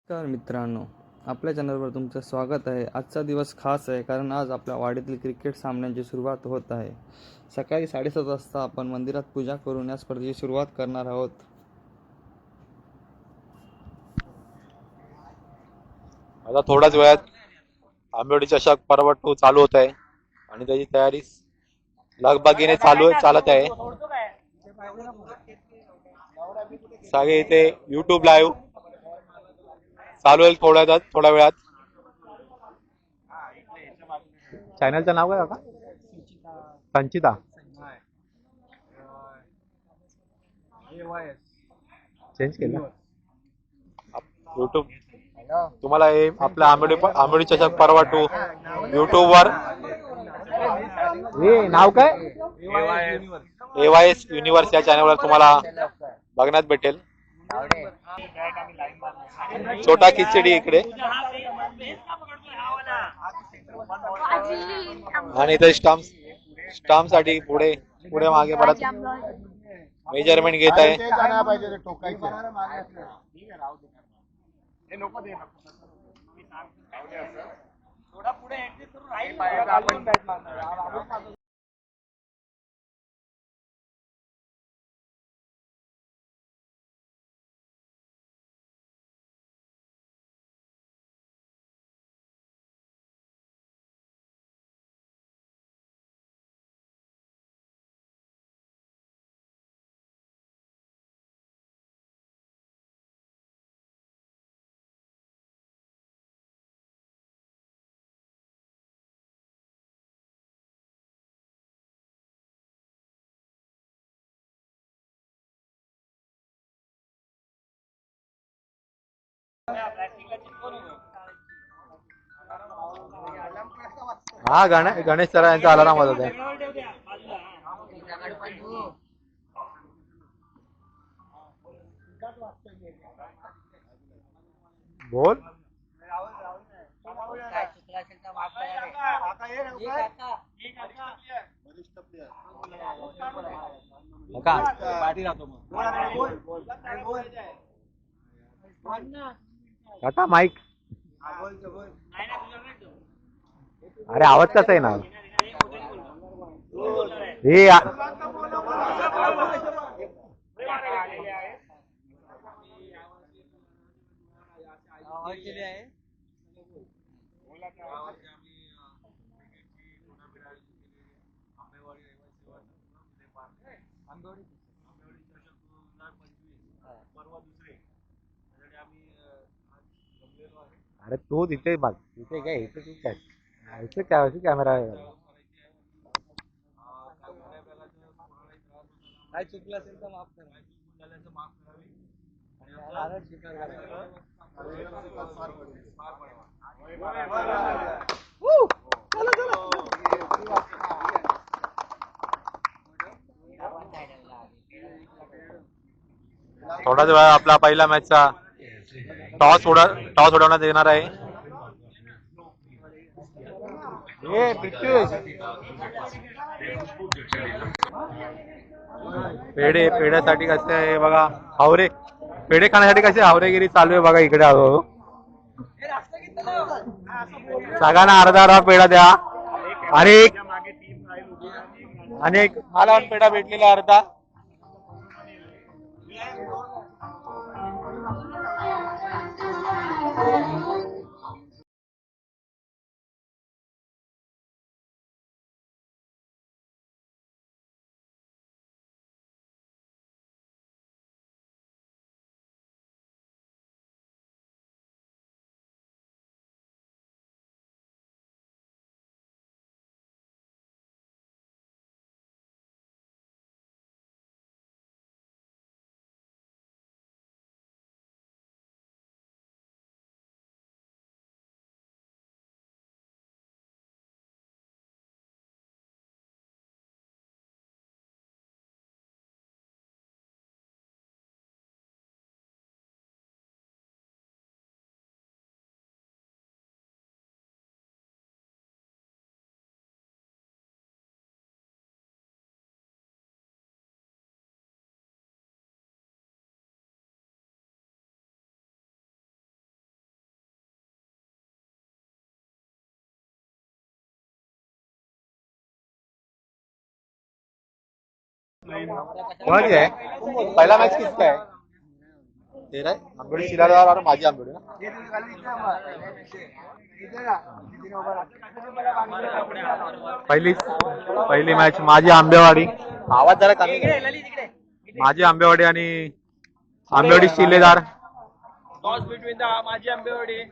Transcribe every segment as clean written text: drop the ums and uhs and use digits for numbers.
नमस्कार मित्रांनो, आपल्या चॅनलवर तुमचं स्वागत आहे. आजचा दिवस खास आहे कारण आज आपल्या वाडीतील क्रिकेट सामन्यांची सुरुवात होत आहे. सकाळी 7:30 वाजता आपण मंदिरात पूजा करून या स्पर्धेची सुरुवात करणार आहोत. आता थोड्याच वेळात आंबेवडी चषक पर्व 2 चालू होत आहे आणि त्याची तयारी लगबगीने चालत आहे. सगळे इथे YouTube लाईव्ह चालू आहे थोड्या वेळात. चॅनलचं नाव काय काका? संचिता. चेंज केलं YouTube. तुम्हाला हे आपल्या आंबेवडी चषक पर्व 2 YouTube वर हे नाव काय AYS युनिव्हर्स या चॅनलवर तुम्हाला बघण्यात भेटेल. छोटा खिचडी इकडे आणि इथे स्टंप साठी पुढे मागे परत मेजरमेंट घेत आहे. हा गणेश सर यांचा अलाराम वाजत आहे. बोल. काका माईक. अरे आवाज कसा आहे ना हे अरे तू तिथे बघ तिथे काय इथे तू काय इथे काय कॅमेरा आहे. काय चुकलं असेल तर माफ थोडाच वेळ आपला पहिला मॅचचा टॉस उडवण्यात येणार आहे. पेढ्यासाठी कसे आहे बघा. हावरे पेढे खाण्यासाठी कसे हावरेगिरी चालू आहे बघा इकडे. सगळ्यांना अर्धा पेढा द्या आणि एक मला पेढा भेटलेला अर्धा. कोणाची आहे पहिला मॅच किसका आहे तेरा आंबेडी शिलादार और माझी आंबेडी ना पहिली मॅच माझी आंबेवाडी आवाज जरा कमी कर. माझी आंबेवाडी आणि आंबेवाडी शिलेदार टॉस बिटवीन द माझी आंबेवाडी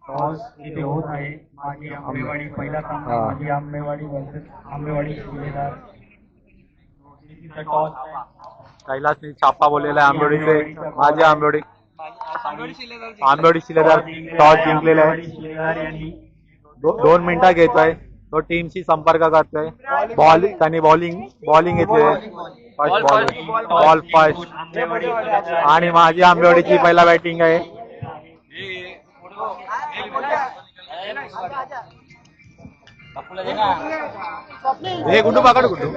टॉस इथे होत आहे. माझी आंबेवाडी पहिला सामना माझी आंबेवाडी वर्सेस आंबेवाडी शिलेदार. टॉस कैलासने छापा बोललेला आहे आंबेवाडीचे माझी आंबेवाडी शिलेदार टॉस जिंकलेला आहे. शिलेदार यांनी 2 मिनिटं घेतोय तो टीमशी संपर्क करतोय त्यांनी बॉलिंग घेतली बॉल फर्स्ट आणि माझी आंबेवाडीची पहिला बॅटिंग आहे. हे गुड्डू पकड गुड्डू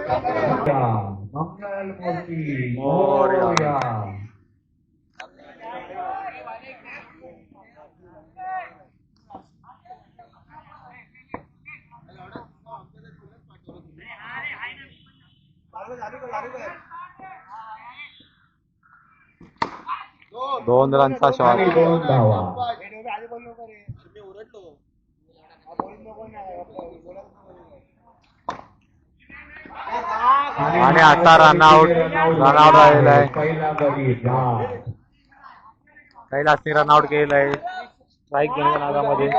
मंगलमूर्ती मोरया. दोन रनचा शॉट आणि 2 धावा. आणि आता रनआउट राहिलेला आहे. पहिला गडी बाद. कैलासने रनआउट केलेला आहे स्ट्राईक घेण्याच्या नादामध्ये.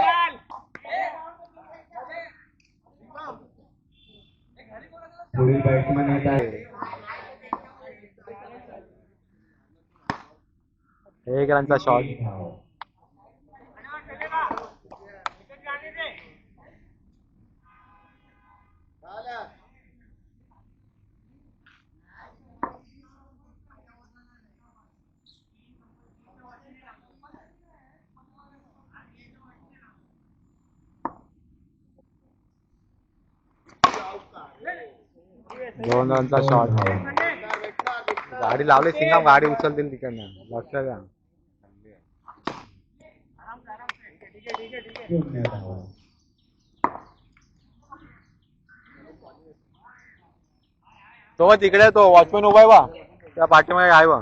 पुढील बॅट्समन येत आहे. 1 रनचा शॉट. दोन रनचा शॉट. गाडी लावली सिंगम गाडी उचलतील तिकडनं लक्ष द्या. 0 धावा. तो तिकडे तो वॉचमॅन उभा आहे बा त्या पाठीमागे आहे बा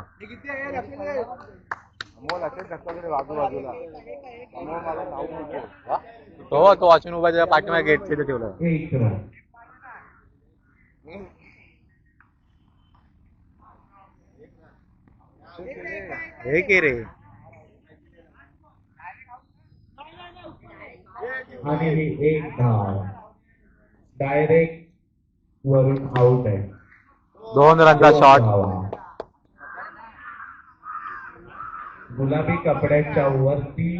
तो वॉचमॅन उभा त्या पाठीमागे गेट तिथे ठेवला. 1 रन. हे के रे आणि ही 1 धाव. डायरेक्ट वरून आउट आहे. 2 रनचा 2 शॉट. धावा. गुलाबी कपड्याच्या वरती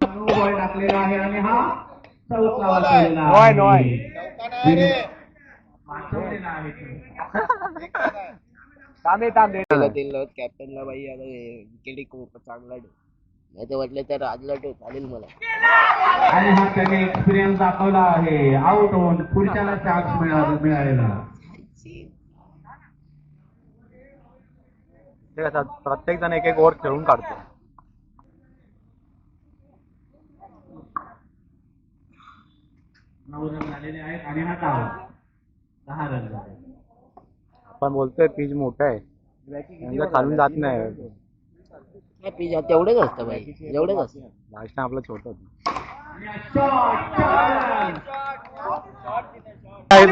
बॉल टाकलेला आहे आणि हा चौथा वाजलेला आहे. पाठवलेला आहे तो. कॅप्टनला बाई आता विकेट खूप चांगला नाही तर म्हटलं तर राजला चालेल मला. आणि हा त्याने एक्सपिरियन्स दाखवला आहे. आउट होऊन पुढच्याला चान्स मिळालेला. ते कसं प्रत्येक जण एक ओव्हर खेळून काढतो. नऊ रन झालेले आहेत आणि हा डाव 10 रन झाले. आपण बोलतोय पीच मोठं आहे म्हणजे खालून जात नाही. तेवढेच असतं बाई एवढेच असतं. लास्ट टाइम आपलं छोटं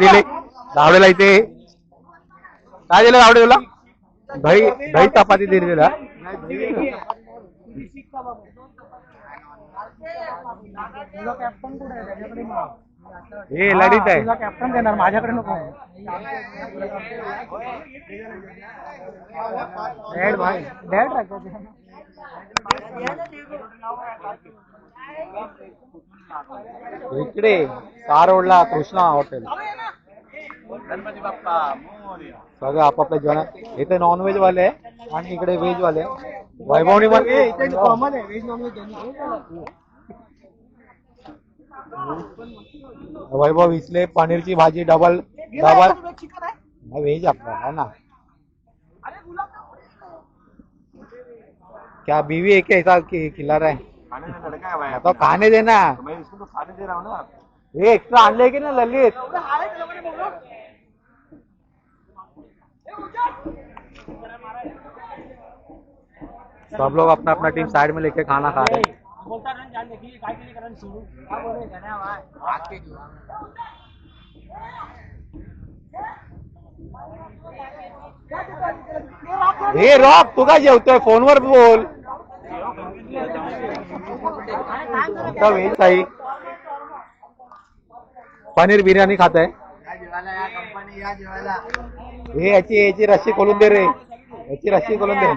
दिले धावलेला इथे काय दिलं धावडे तुला दही चपाती दिली तिला. हे लढीत आहे कॅप्टन देणार माझ्याकडे नको. इकडे कार रोडला कृष्णा हॉटेल सगळं आपापल्या जेवण. इथे नॉनव्हेज वाले आहे आणि इकडे व्हेज वाले. वैभवनी कॉमन आहे व्हेज नॉन व्हेज. वैभव विसले पनीरची भाजी डबल व्हेज आपला है ना. क्या बीवी एक ऐसा खिला रहा है तो खाने देना. ये एक्स्ट्रा आणले की ना ललित सब लोग अपना अपना टीम साइड में लेके खाना खा रहे हैं। हे रॉक तू काय जेवतोय फोनवर बोल. आमचा व्हेज आहे. पनीर बिर्याणी खात आहे. हे याची रस्सी खोलून दे रे. याची रस्सी खोलून दे.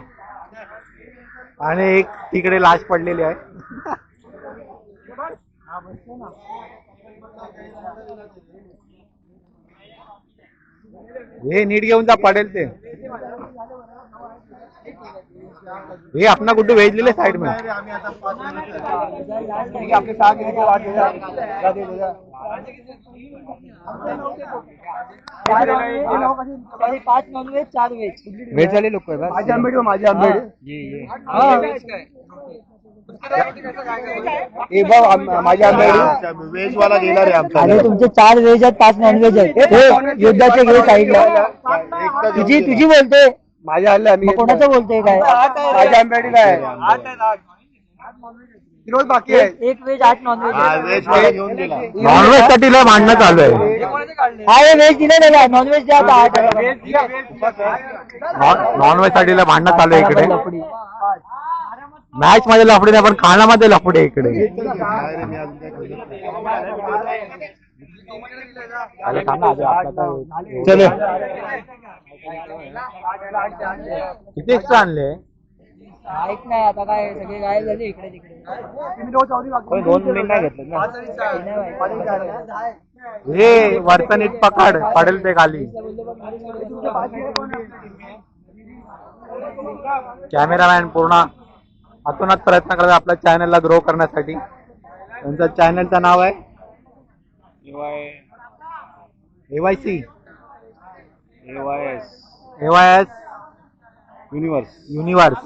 आणि एक तिकडे लाश पडलेली आहे. हे नीट घेऊन जा पडेल ते. ये अपना गुड्डू भेज ले साइड में. आपके साथ पाच नॉनव्हेज 4 व्हेज. वेज वाले लोक आहे माझी आंबेडी माझी आंबेडी. माझी आंबेडी वेज वाला गेला रे आमचा. आणि तुमचे 4 व्हेज आहेत 5 नॉनव्हेज आहेत. युद्धाचे घे साईडला. तुझी बोलते माझ्या हल्ले आम्ही कोणाचं बोलते काय. माझ्या आंबेडीला आहे. रोज बाकी आहे. एक व्हेज 8 नॉनव्हेज. नॉनव्हेज साठी लय भांडणं चालू आहे. हा हे व्हेज दिले नाही नॉनव्हेज द्या 8. नॉनव्हेज साठी लय भांडणं चालू आहे इकडे. मॅच मध्ये लफडे नाही पण खाण्यामध्ये लफडे इकडे. चले किती एक्स्ट्रा आणले. ऐक नाही आता काय सगळे गायब झाले इकडे तिकडे. 2 मिनिट नाही घेतलं ना. हे वरचा नीट पकड पडेल ते खाली. कॅमेरामॅन पूर्ण अतोनात प्रयत्न करतात आपल्या चॅनलला ग्रो करण्यासाठी. त्यांचं चॅनलचं नाव आहे AYC युनिव्हर्स.